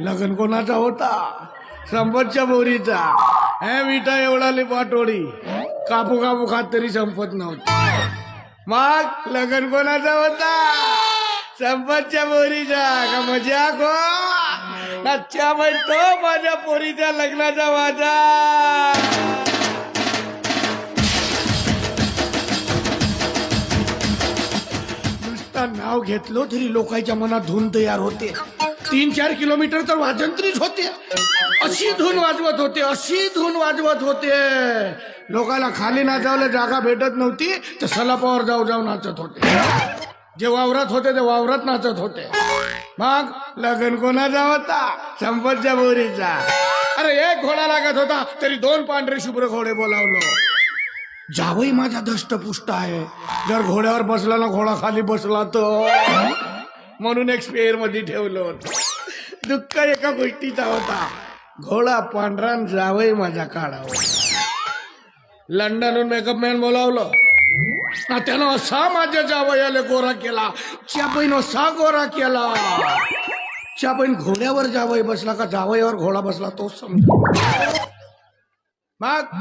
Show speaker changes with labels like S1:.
S1: लग्न कोणाचा होता? संपतच्या बोरीचा. हे विटा एवढाली पाटोडी कापू कापू खात तरी संपत नव्हती. मग लग्न कोणाचा होता? संपतच्या बोरीचा. का मजा गो अच्छा म्हणतो माझ्या पोरीच्या लग्नाचा माझा. नुसतं नाव घेतलो तरी लोकांच्या मनात धून तयार होते. 3-4 किलोमीटर तर वाजंत्रीच होते. अशी धून वाजवत होते, अशी धून वाजवत होते. लोकांना खाली नाचावला जागा भेटत नव्हती तर सलापावर जाऊ जाऊ नाचत होते. जे वावरात होते ते वावरात नाचत होते. मग लग्न कोणाचा होता? संपतच्या बोरीचा. अरे एक घोडा लागत होता तरी 2 पांढरे शुभ्र घोडे बोलावलो. जावई माझा दष्टपुष्ट आहे. जर घोड्यावर बसला ना घोडा खाली बसला तर म्हणून एक स्पेअर मध्ये ठेवलं होतं. दुःख एका गोष्टीचा होता, घोडा पांढरा जावई माझा काढा. लंडनहून मेकअप मॅन बोलावलं. त्यानं असा माझ्या जावयाला गोरा केला. च्यापैन असा गोरा केला. च्यापैन घोड्यावर जावई बसला का जावयावर घोडा बसला तोच समजा. मग